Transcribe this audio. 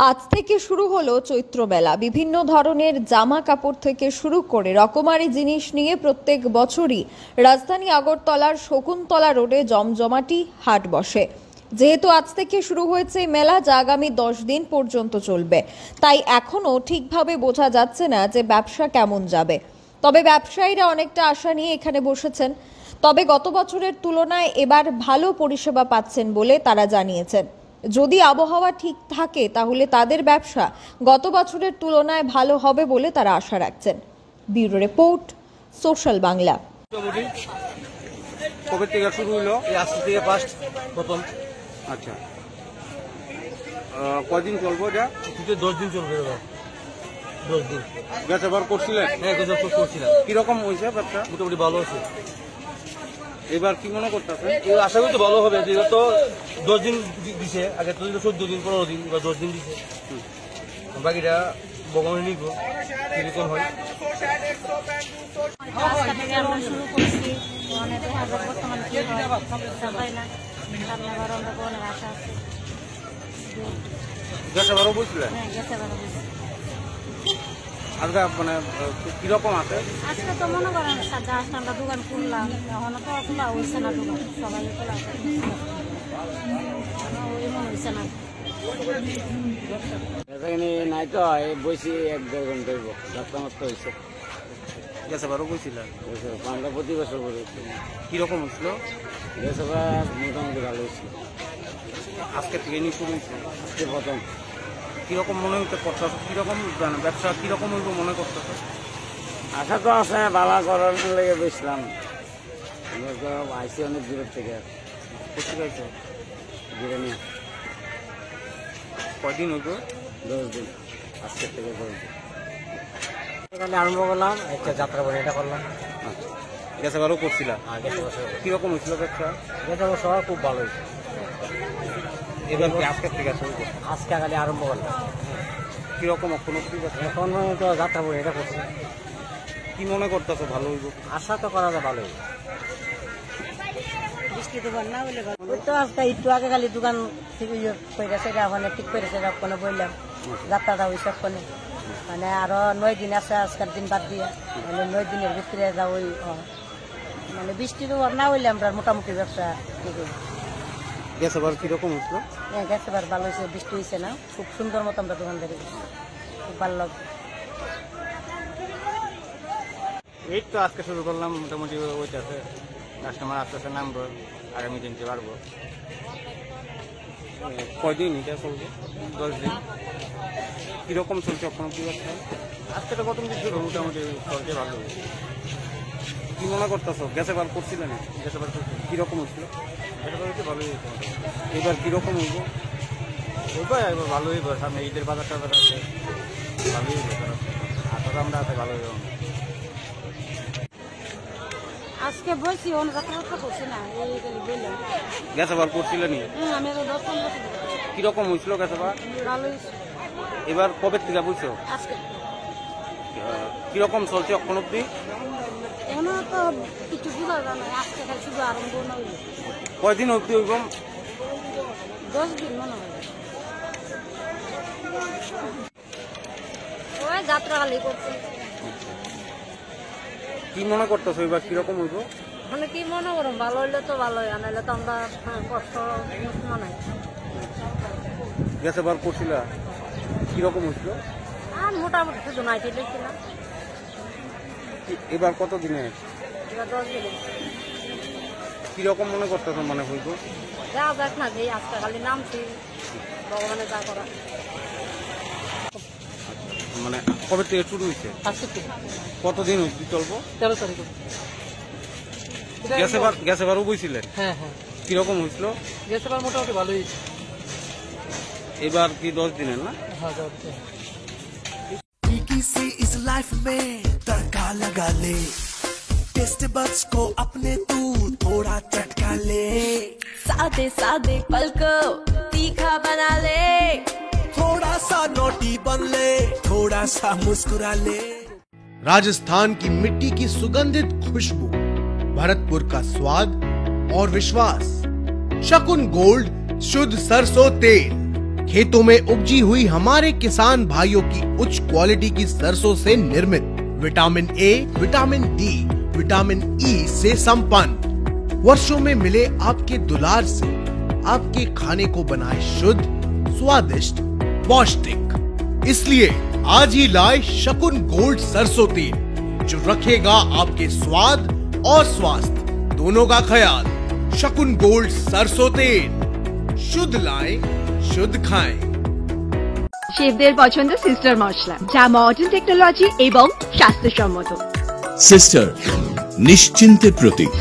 আজ থেকে শুরু হলো চৈত্র মেলা। বিভিন্ন ধরনের জামা কাপড় থেকে শুরু করে রকমারি জিনিস নিয়ে প্রত্যেক বছরই রাজধানী আগরতলার শকুন্তলা রোডে জমজমাটি হাট বসে। যেহেতু আজ থেকে শুরু হয়েছে মেলা, যা আগামী 10 দিন পর্যন্ত চলবে, তাই এখনো ঠিকভাবে বোঝা যাচ্ছে না যে ব্যবসা কেমন যাবে। তবে ব্যবসায়ীরা অনেকটা আশা নিয়ে এখানে বসেছেন। তবে গত বছরের তুলনায় এবার ভালো পরিষেবা পাচ্ছেন বলে তারা জানিয়েছেন। যদি আবহাওয়া ঠিক থাকে তাহলে তাদের ব্যবসা গত বছরের তুলনায় ভালো হবে বলে তারা আশা রাখছেন। Bureau report, social Bangla. কবে থেকে শুরু হলো? আজ থেকে ফার্স্ট প্রথম। আচ্ছা, কয়দিন চলবো? যা 10 দিন চলবে। 10 দিন গ্যাস এবার করছিলেন? হ্যাঁ, করছিলাম। কিরকম হয়েছে ব্যবসা? মোটামুটি ভালো আছে। এবার কি মনে করতেছেন? আশা করি তো ভালো হবে। তো 10 দিন দিছে, আগে তো 14 দিন 15 দিন, এবার 10 দিন দিছে। বাকিটা ভগবান নিব কিরকম হয়। শুরু করছি বর্তমানে কি হয় সবাই না, আবার আমরা কোনো আশা আছে। গ্যাস এবারও বুঝলেন? হ্যাঁ, গেছে ভালো বুঝছি। আজকে মানে কিরকম আছে? আজকে তো মনে করেন সাদা আমরা দোকান খুললাম, এখনো তো খোলা হয়েছে না দোকান, সবাই খোলা ওই মনে হয়েছে না। নাই তো বসি 1-1.5 ঘন্টা হইব, যাত্রা মাত্র হয়েছে। গ্যাস এবারও বুঝছিলেন? আমরা প্রতি বছর করে। কিরকম হয়েছিল? গ্যাস এবার মোটামুটি ভালো হয়েছে। আজকে থেকে নিয়ে শুরু হয়েছে? আজকে প্রথম। কিরকম মনে হইতে করতেছে? কিরকম ব্যবসা কিরকম হইব মনে করতেছে? আশা তো আছে ভালো করার লেগে বেসলাম। আইসি অনেক দূরের থেকে। কোথায় গেছে? বিরিয়ানি। কয়দিন হইব? 10 দিন, আজকের থেকে 10 দিন। এখানে আরম্ভ করলাম, একটা যাত্রা বলে এটা করলাম। আচ্ছা, গ্যাস এবারও করছিলাম? আগে কিরকম হয়েছিল ব্যবসা? সবার খুব ভালো হয়েছে। এবার কি আজকের থেকে শুরু? আজকে খালি আরম্ভ করলাম। কিরকম কোনো এখন তো যাত্রা বলে এটা করছি। কি মনে করতেছো ভালো হইব? আশা তো করা যায় ভালো হইব। বৃষ্টি তো না হলে ওই তো আজকে একটু আগে খালি দোকান থেকে করেছে, ওখানে ঠিক করেছে, ওখানে বললাম যাত্রাটা ওইসব কোনে মানে আরো 9 দিন আছে, আজকের দিন বাদ দিয়ে মানে 9 দিনের ভিতরে যা ওই মানে বৃষ্টি তো না হইলে আমরা মোটামুটি ব্যবসা ঠিক হয়েছে। গ্যাস এবার কিরকম হইছিল? হ্যাঁ, গেছে এবার ভালো হয়েছে, বৃষ্টি হয়েছে না, খুব সুন্দর মতো আমরা দোকানদারি খুব ভালো লাগবে। এই তো আজকে শুরু করলাম, মোটামুটি ওইটাতে কাস্টমার আস্তে আস্তে নামবো, আগামী দিনকে পারবো। কয়দিন এটা চলবে? 10 দিন। কিরকম চলছে আপনার কি ব্যবসা? আজকে তো প্রথম দিন ছিল, মোটামুটি চলছে ভালো। কি মনে করতেছো? গ্যাস এবার করছিলেন? গ্যাস এবার কিরকম হয়েছিল? এটা হচ্ছে ভালোই হয়েছে। এবার কিরকম হইব? এবার ভালো হইব, সামনে ঈদের বাজারটা আছে, ভালোই হইব। আশা আমরা আছে ভালো হইব। আজকে বলছি অন্য যাত্রা করছি না, এই বললাম। গ্যাস এবার করছিলেন? আমি 10-15 বছর কিরকম হয়েছিল গ্যাস এবার? ভালো হয়েছে। এবার কবে থেকে বুঝছো? আজকে কিরকম চলছে এখন অব্দি? এখনো তো কিছু বোঝা যায় না, আজকে খালি শুধু আরম্ভ না হইল। কয়দিন অব্দি হইব? 10 দিন মনে হয়। ওই যাত্রা খালি করছি। কি মনে করতেছো এবার কিরকম হইব? মানে কি মনে করো, ভালো হইলে তো ভালো হয়, নাহলে তো আমরা কষ্ট মনে হয়। গ্যাস এবার করছিল? কিরকম হয়েছিল? আর মোটামুটি শুধু নাইটি দেখছিলাম। এবার কত দিনে? এবার 10 দিনে কিরকম মনে করতেছো মানে হইব? যা যাক না, যে আজকে খালি নামছি, ভগবানের যা করা। মানে কবে থেকে শুরু হয়েছে? কতদিন অব্দি চলবো? 13 তারিখ। গ্যাস এবারও বইছিলেন? হ্যাঁ হ্যাঁ, কিরকম হয়েছিল? গ্যাস এবার মোটামুটি ভালো হয়েছে। এবার কি 10 দিনের না? হ্যাঁ, से इस लाइफ में तड़का लगा ले, टेस्ट बड्स को अपने तू थोड़ा चटका ले, सादे सादे पल को तीखा बना ले, थोड़ा सा नोटी बन ले, थोड़ा सा मुस्कुरा ले। राजस्थान की मिट्टी की सुगंधित खुशबू, भरतपुर का स्वाद और विश्वास, शकुन गोल्ड शुद्ध सरसों तेल, खेतों में उपजी हुई हमारे किसान भाइयों की उच्च क्वालिटी की सरसों से निर्मित vitamin A, vitamin D, vitamin E से संपन्न, वर्षों में मिले आपके दुलार से आपके खाने को बनाए शुद्ध, स्वादिष्ट, पौष्टिक। इसलिए आज ही लाए शकुन गोल्ड सरसों तेल, जो रखेगा आपके स्वाद और स्वास्थ्य दोनों का ख्याल। शकुन गोल्ड सरसों तेल, शुद्ध लाएं, शुद्ध खाएं। শেফদের পছন্দ সিস্টার মশলা, যা মডার্ন টেকনোলজি এবং স্বাস্থ্যসম্মত। সিস্টার, নিশ্চিন্তের প্রতীক।